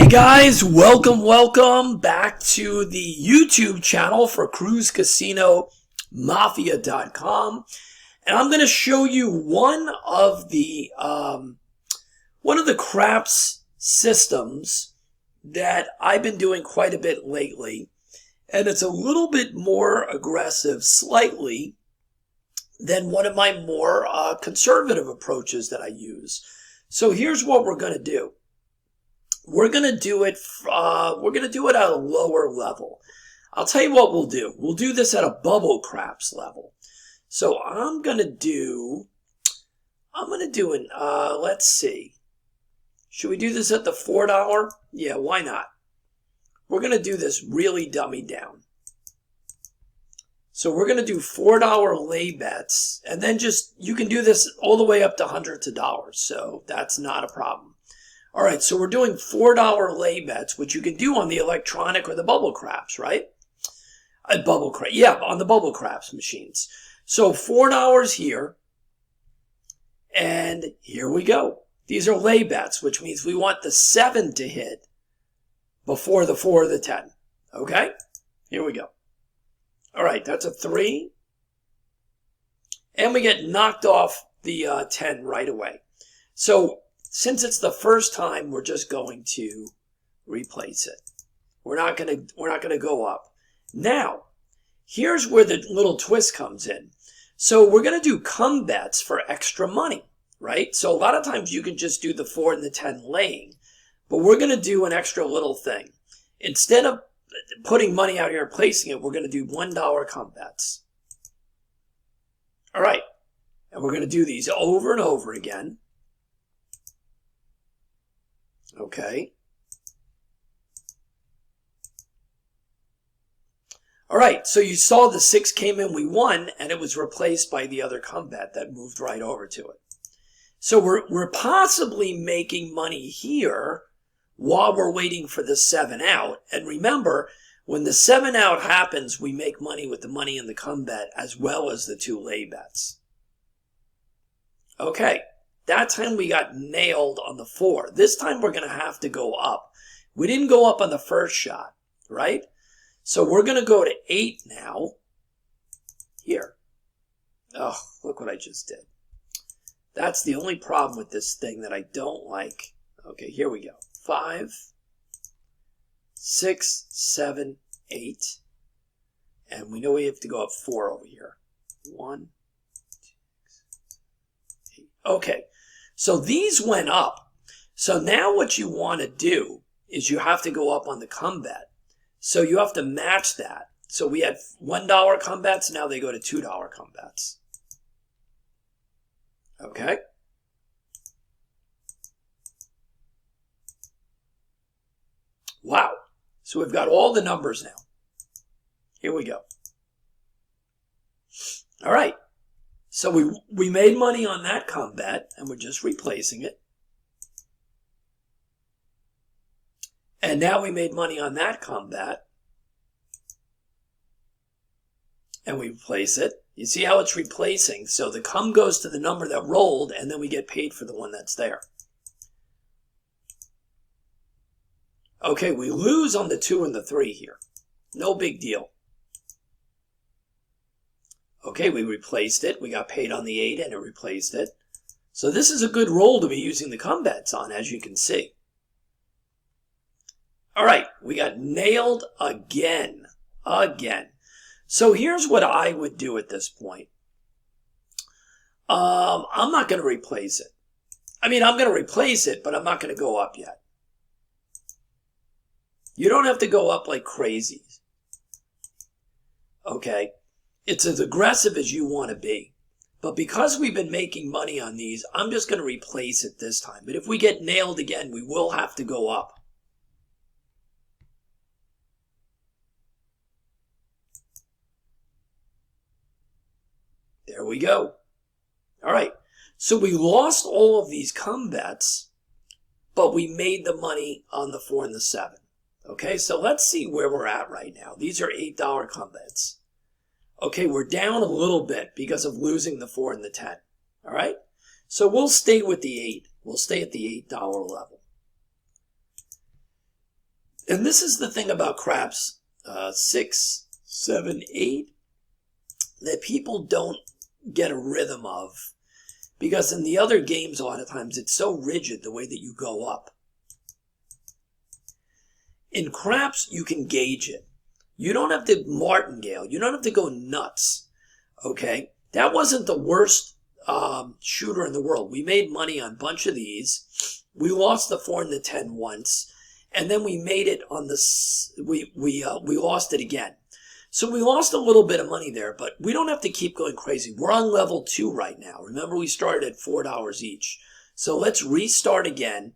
Hey guys, welcome back to the YouTube channel for CruiseCasinoMafia.com, and I'm going to show you one of the craps systems that I've been doing quite a bit lately, and it's a little bit more aggressive, slightly, than one of my more conservative approaches that I use. So here's what we're going to do. We're going to do it at a lower level. I'll tell you what we'll do. We'll do this at a bubble craps level. So I'm going to do let's see. Should we do this at the $4? Yeah, why not? We're going to do this really dummied down. So we're going to do $4 lay bets, and then you can do this all the way up to hundreds of dollars. So that's not a problem. All right, so we're doing $4 lay bets, which you can do on the electronic or the bubble craps, right? On the bubble craps machines. So $4 here, and here we go. These are lay bets, which means we want the 7 to hit before the 4 or the 10. Okay? Here we go. All right, that's a 3. And we get knocked off the 10 right away. So since it's the first time, we're just going to replace it. We're not going to go up. Now, here's where the little twist comes in. So we're going to do come bets for extra money, right? So a lot of times you can just do the 4 and the 10 laying, but we're going to do an extra little thing. Instead of putting money out here and placing it, we're going to do $1 come bets. All right. And we're going to do these over and over again. Okay. All right, so you saw the 6 came in, we won, and it was replaced by the other come bet that moved right over to it. So we're possibly making money here while we're waiting for the 7 out. And remember, when the 7 out happens, we make money with the money in the come bet as well as the 2 lay bets. Okay. That time we got nailed on the 4. This time we're going to have to go up. We didn't go up on the first shot, right? So we're going to go to 8 now. Here. Oh, look what I just did. That's the only problem with this thing that I don't like. Okay, here we go. 5, 6, 7, 8. And we know we have to go up 4 over here. 1, 2, 8. Okay. So these went up. So now what you want to do is you have to go up on the come bet. So you have to match that. So we had $1 come bets. Now they go to $2 come bets. Okay. Wow. So we've got all the numbers now. Here we go. All right. So we made money on that come bet, and we're just replacing it. And now we made money on that come bet, and we replace it. You see how it's replacing? So the come goes to the number that rolled, and then we get paid for the one that's there. Okay, we lose on the 2 and the 3 here. No big deal. Okay, we replaced it. We got paid on the 8 and it replaced it. So this is a good roll to be using the come bets on, as you can see. All right, we got nailed again. So here's what I would do at this point. I'm not going to replace it. I mean, I'm going to replace it, but I'm not going to go up yet. You don't have to go up like crazy. Okay? It's as aggressive as you want to be. But because we've been making money on these, I'm just going to replace it this time. But if we get nailed again, we will have to go up. There we go. All right. So we lost all of these come bets, but we made the money on the 4 and the 7. Okay, so let's see where we're at right now. These are $8 come bets. Okay, we're down a little bit because of losing the 4 and the 10. All right? So we'll stay with the 8. We'll stay at the $8 level. And this is the thing about craps 6, 7, 8 that people don't get a rhythm of, because in the other games a lot of times it's so rigid the way that you go up. In craps you can gauge it. You don't have to martingale. You don't have to go nuts. Okay? That wasn't the worst shooter in the world. We made money on a bunch of these. We lost the 4 and the 10 once, and then we made it on the we lost it again. So we lost a little bit of money there, but we don't have to keep going crazy. We're on level 2 right now. Remember, we started at $4 each. So let's restart again.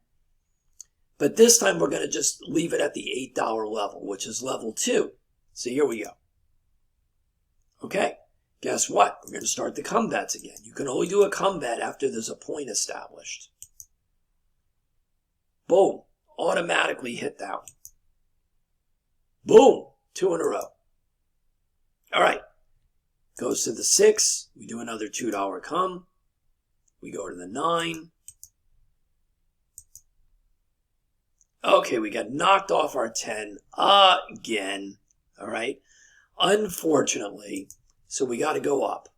But this time we're going to just leave it at the $8 level, which is level 2. So here we go. Okay, guess what? We're going to start the come bets again. You can only do a come bet after there's a point established. Boom, automatically hit that one. Boom, 2 in a row. All right, goes to the 6. We do another $2 come. We go to the 9. Okay, we got knocked off our 10 again. All right, unfortunately, so we got to go up.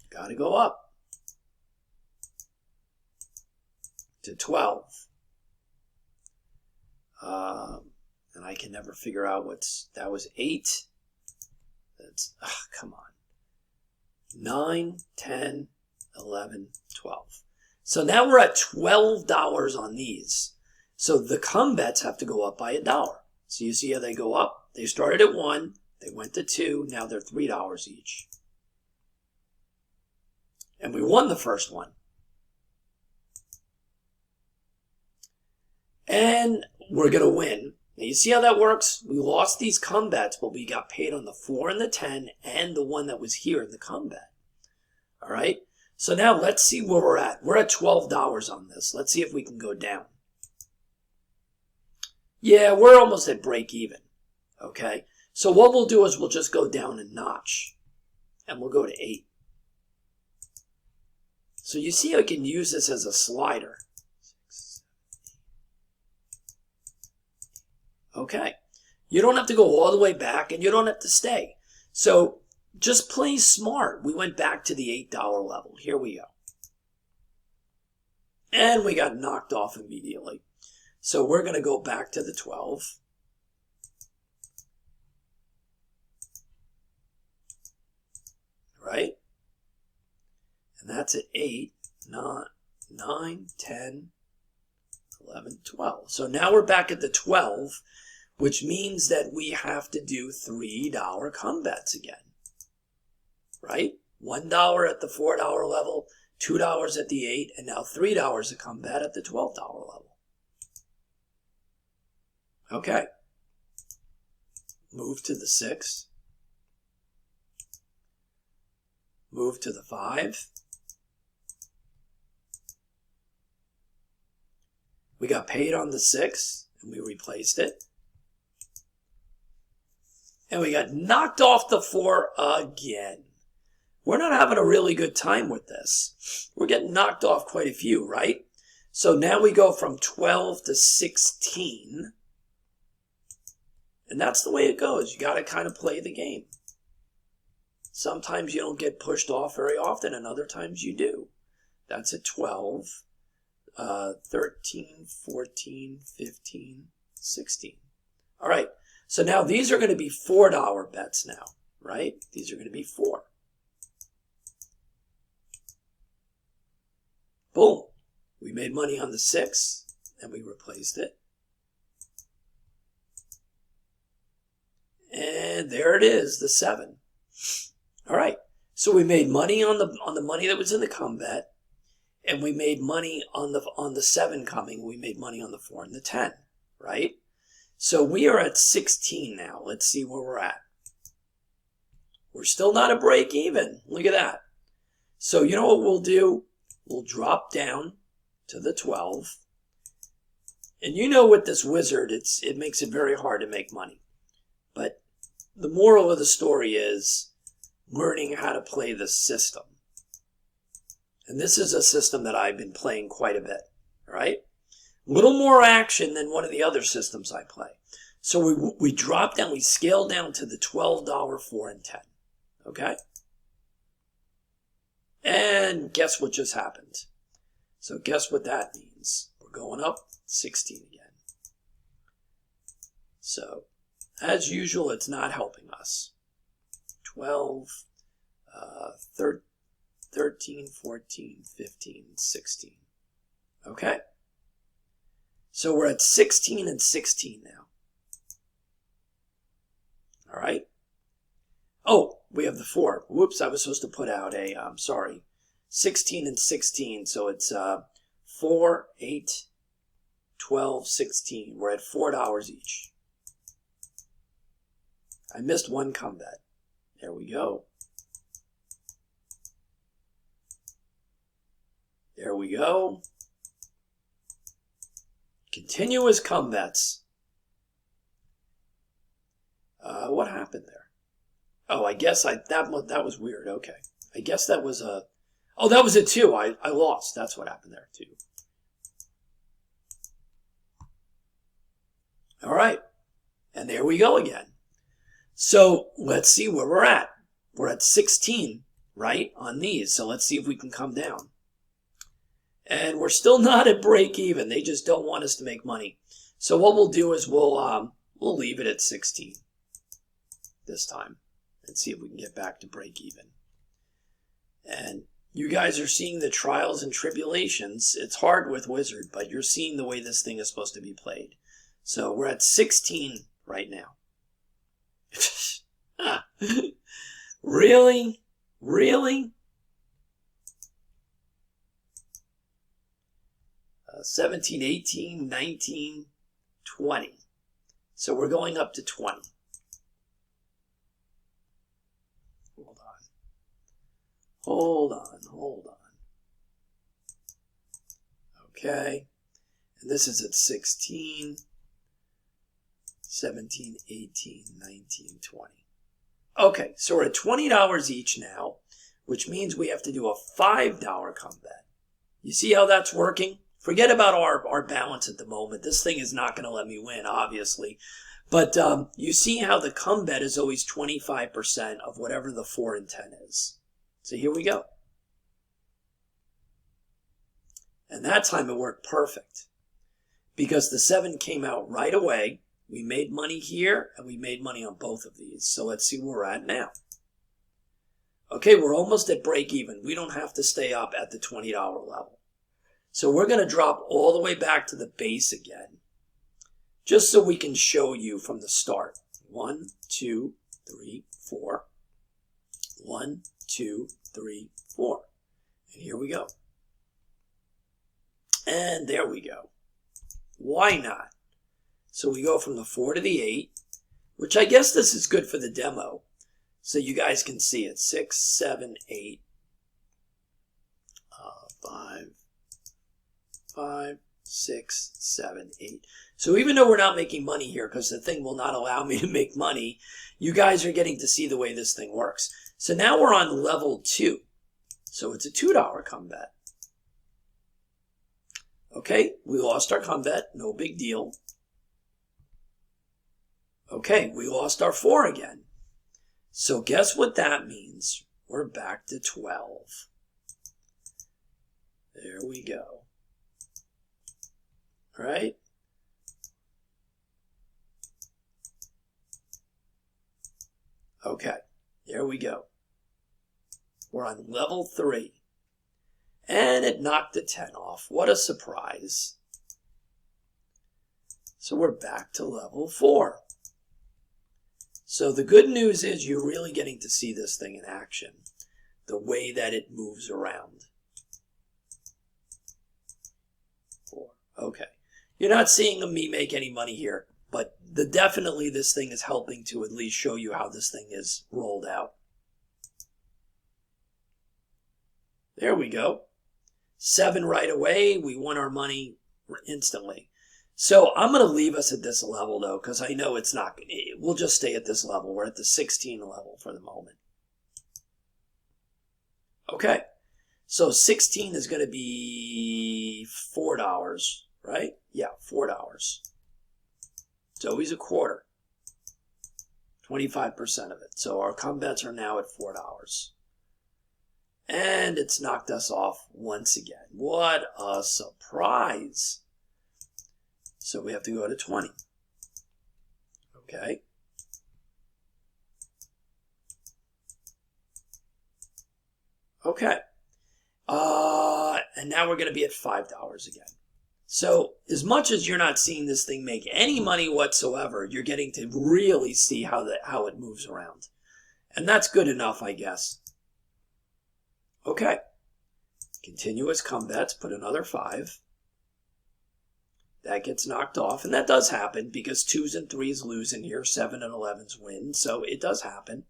Got to go up to 12. And I can never figure out that was 8. That's, come on. 9, 10, 11, 12. So now we're at $12 on these. So the come bets have to go up by $1. So you see how they go up? They started at 1, they went to 2, now they're $3 each. And we won the first one. And we're going to win. Now you see how that works? We lost these come bets, but we got paid on the 4 and the 10 and the one that was here in the come bet. All right? So now let's see where we're at. We're at $12 on this. Let's see if we can go down. Yeah, we're almost at break even. Okay? So what we'll do is we'll just go down a notch. And we'll go to 8. So you see I can use this as a slider. Okay. You don't have to go all the way back and you don't have to stay. So just play smart. We went back to the $8 level. Here we go. And we got knocked off immediately. So we're going to go back to the 12. Right? And that's at 8, 9, 10, 11, 12. So now we're back at the 12, which means that we have to do $3 come bets again. Right? $1 at the $4 level, $2 at the 8, and now $3 a come bet at the $12 level. Okay. Move to the 6. Move to the 5. We got paid on the 6, and we replaced it. And we got knocked off the 4 again. We're not having a really good time with this. We're getting knocked off quite a few, right? So now we go from 12 to 16. And that's the way it goes. You got to kind of play the game. Sometimes you don't get pushed off very often, and other times you do. That's at 12, 13, 14, 15, 16. All right. So now these are going to be $4 bets now, right? These are going to be 4. Boom. We made money on the 6, and we replaced it. And there it is, the 7. All right. So we made money on the money that was in the come bet, and we made money on the 7 coming. We made money on the 4 and the 10, right? So we are at 16 now. Let's see where we're at. We're still not at break even. Look at that. So you know what we'll do? We'll drop down to the 12. And you know with this wizard, it makes it very hard to make money. But the moral of the story is learning how to play the system. And this is a system that I've been playing quite a bit, right? little more action than one of the other systems I play. So we drop down, we scale down to the $12, 4, and 10. Okay? And guess what just happened? So guess what that means? We're going up 16 again. So, as usual, it's not helping us. 12, 13, 14, 15, 16. Okay? So we're at 16 and 16 now. All right? Oh, we have the 4. Whoops, I was supposed to put out a, sorry, 16 and 16. So it's 4, 8, 12, 16. We're at $4 each. I missed one combat. There we go. There we go. Continuous combats. What happened there? Oh, I guess that was weird. Okay. I guess that was a... Oh, that was a 2. I lost. That's what happened there, too. All right. And there we go again. So let's see where we're at. We're at 16, right, on these. So let's see if we can come down. And we're still not at break even. They just don't want us to make money. So what we'll do is we'll leave it at 16 this time and see if we can get back to break even. And you guys are seeing the trials and tribulations. It's hard with Wizard, but you're seeing the way this thing is supposed to be played. So we're at 16 right now. Really? Really? 17, 18, 19, 20. So we're going up to 20. Hold on. Okay. And this is at 16, 17, 18, 19, 20. Okay, so we're at $20 each now, which means we have to do a $5 combat. You see how that's working? Forget about our balance at the moment. This thing is not going to let me win, obviously. But you see how the combat is always 25% of whatever the 4 and 10 is. So here we go. And that time it worked perfect. Because the 7 came out right away. We made money here, and we made money on both of these. So let's see where we're at now. Okay, we're almost at break even. We don't have to stay up at the $20 level. So we're going to drop all the way back to the base again. Just so we can show you from the start. 1, 2, 3, 4. 1, 2, 3, 4. And here we go. And there we go. Why not? So we go from the 4 to the 8, which I guess this is good for the demo. So you guys can see it. 6, 7, 8, 5, 6, 7, 8. So even though we're not making money here, because the thing will not allow me to make money, you guys are getting to see the way this thing works. So now we're on level 2. So it's a $2 combat. Okay, we lost our combat. No big deal. Okay, we lost our 4 again. So guess what that means? We're back to 12. There we go. Right? Okay, there we go. We're on level 3. And it knocked the 10 off. What a surprise. So we're back to level 4. So the good news is you're really getting to see this thing in action. The way that it moves around. 4. Okay. You're not seeing me make any money here, but definitely this thing is helping to at least show you how this thing is rolled out. There we go. 7 right away. We won our money instantly. So I'm going to leave us at this level, though, because I know it's not. We'll just stay at this level. We're at the 16 level for the moment. Okay. So 16 is going to be $4, right? Yeah, $4. It's always a quarter. 25% of it. So our come bets are now at $4. And it's knocked us off once again. What a surprise. So we have to go to 20. Okay. Okay. And now we're going to be at $5 again. So as much as you're not seeing this thing make any money whatsoever, you're getting to really see how it moves around. And that's good enough, I guess. Okay. Continuous come bets, put another 5. That gets knocked off, and that does happen because 2s and 3s lose in here, 7 and 11s win, so it does happen.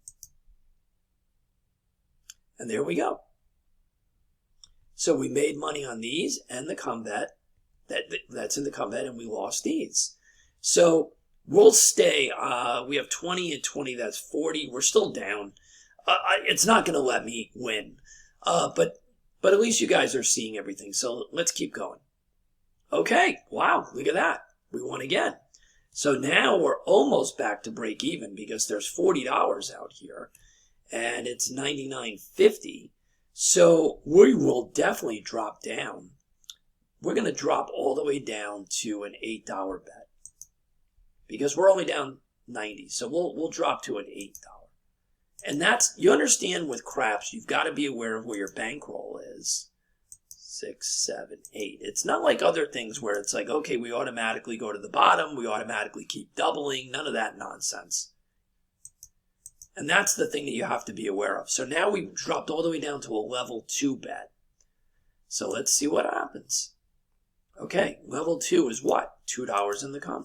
And there we go. So we made money on these and the come bet. That's in the come bet, and we lost these. So we'll stay. We have 20 and 20. That's 40. We're still down. It's not going to let me win. But at least you guys are seeing everything. So let's keep going. Okay. Wow. Look at that. We won again. So now we're almost back to break even because there's $40 out here, and it's $99.50. So we will definitely drop down. We're going to drop all the way down to an $8 bet because we're only down 90. So we'll drop to an $8. And that's, you understand with craps, you've got to be aware of where your bankroll is. 6, 7, 8. It's not like other things where it's like, okay, we automatically go to the bottom. We automatically keep doubling. None of that nonsense. And that's the thing that you have to be aware of. So now we've dropped all the way down to a level 2 bet. So let's see what happens. Okay, level 2 is what? $2 in the come.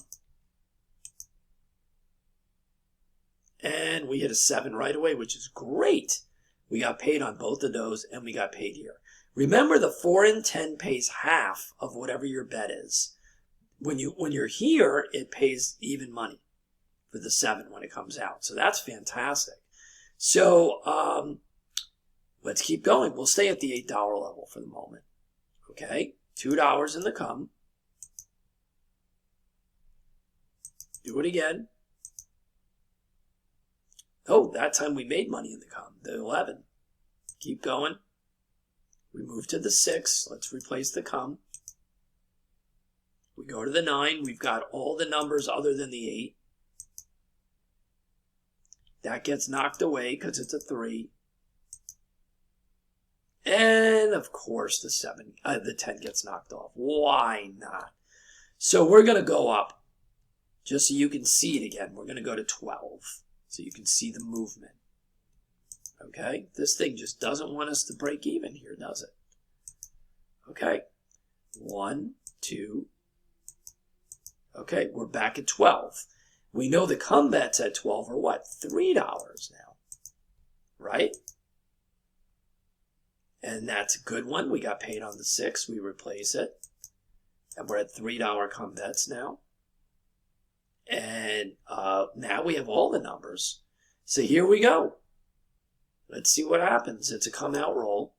And we hit a 7 right away, which is great. We got paid on both of those, and we got paid here. Remember, the 4 and 10 pays half of whatever your bet is. When you're here, it pays even money for the 7 when it comes out. So that's fantastic. So let's keep going. We'll stay at the $8 level for the moment. Okay, $2 in the come. Do it again. Oh, that time we made money in the come. The 11. Keep going. We move to the 6. Let's replace the come. We go to the 9. We've got all the numbers other than the 8. That gets knocked away because it's a 3. And, of course, the 10 gets knocked off. Why not? So we're going to go up. Just so you can see it again, we're going to go to 12. So you can see the movement. Okay? This thing just doesn't want us to break even here, does it? Okay. 1, 2. Okay, we're back at 12. We know the come bets at 12 are what? $3 now. Right? And that's a good one. We got paid on the 6. We replace it. And we're at $3 come bets now. And now we have all the numbers. So here we go. Let's see what happens. It's a come out roll.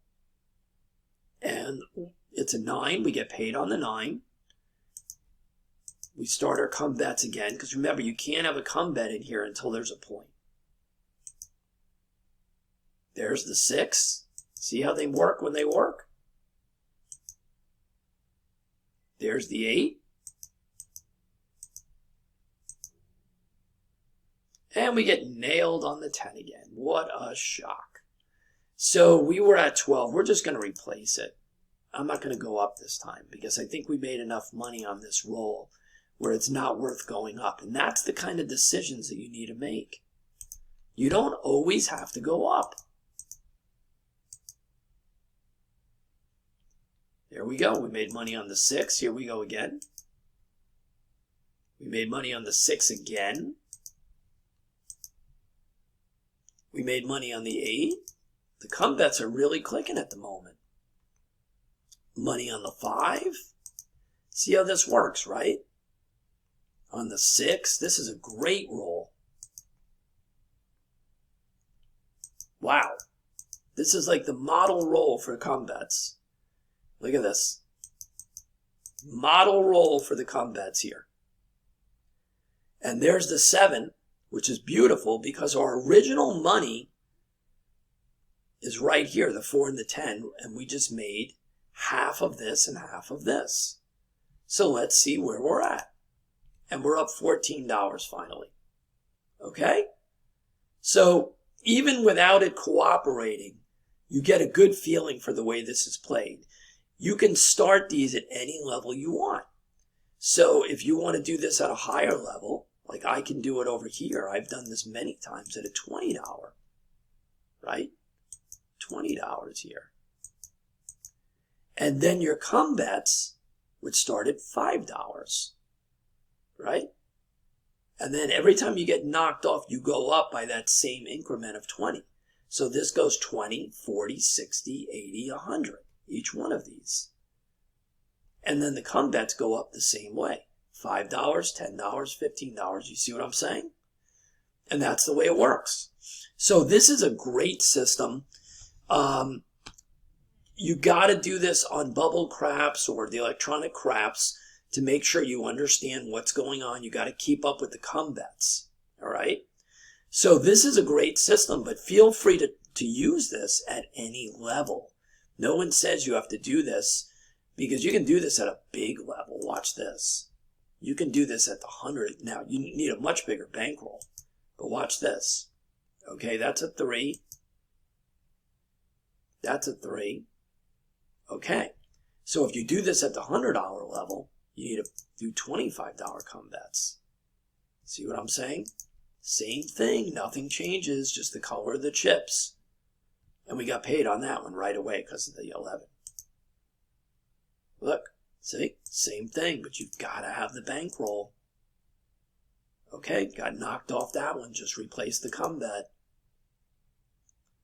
And it's a 9. We get paid on the 9. We start our come bets again. Because remember, you can't have a come bet in here until there's a point. There's the 6. See how they work when they work? There's the 8. And we get nailed on the 10 again. What a shock. So we were at 12. We're just going to replace it. I'm not going to go up this time because I think we made enough money on this roll where it's not worth going up. And that's the kind of decisions that you need to make. You don't always have to go up. There we go. We made money on the 6. Here we go again. We made money on the 6 again. We made money on the 8. The come bets are really clicking at the moment. Money on the 5. See how this works, right? On the 6, this is a great roll. Wow. This is like the model roll for come bets. Look at this. model roll for the come bets here. And there's the 7, which is beautiful because our original money is right here, the 4 and the 10, and we just made half of this and half of this. So let's see where we're at. And we're up $14 finally. Okay? So even without it cooperating, you get a good feeling for the way this is played. You can start these at any level you want. So if you want to do this at a higher level, like I can do it over here. I've done this many times at a $20, right? $20 here. And then your come bets would start at $5, right? And then every time you get knocked off, you go up by that same increment of 20. So this goes 20, 40, 60, 80, 100, each one of these. And then the come bets go up the same way. $5, $10, $15. You see what I'm saying? And that's the way it works. So this is a great system. You got to do this on bubble craps or the electronic craps to make sure you understand what's going on. You got to keep up with the come bets. All right. So this is a great system, but feel free to use this at any level. No one says you have to do this because you can do this at a big level. Watch this. You can do this at the 100. Now, you need a much bigger bankroll, but watch this. Okay, that's a 3. That's a 3. Okay, so if you do this at the $100 level, you need to do $25 come bets. See what I'm saying? Same thing, nothing changes, just the color of the chips. And we got paid on that one right away because of the 11. Look, see? Same thing, but you've got to have the bankroll. Okay, got knocked off that one, just replace the come bet.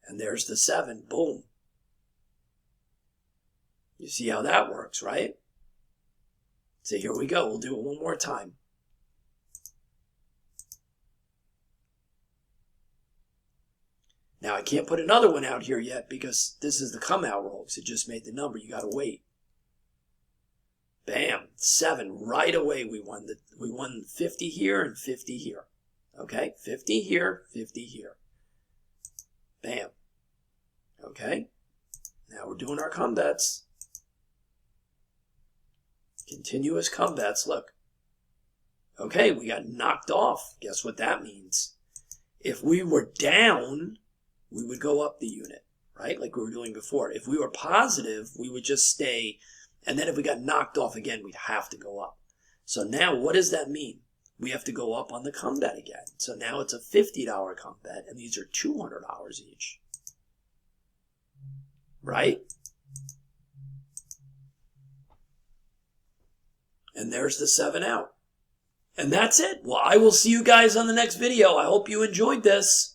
And there's the 7, boom. You see how that works, right? So here we go, we'll do it one more time. Now I can't put another one out here yet because this is the come out roll, because it just made the number, you got to wait. Bam, 7, right away we won 50 here and 50 here. Okay, 50 here, 50 here. Bam. Okay, now we're doing our come bets. Continuous come bets, look. Okay, we got knocked off. Guess what that means? If we were down, we would go up the unit, right? Like we were doing before. If we were positive, we would just stay. And then if we got knocked off again, we'd have to go up. So now what does that mean? We have to go up on the come bet again. So now it's a $50 come bet, and these are $200 each. Right? And there's the 7 out. And that's it. Well, I will see you guys on the next video. I hope you enjoyed this.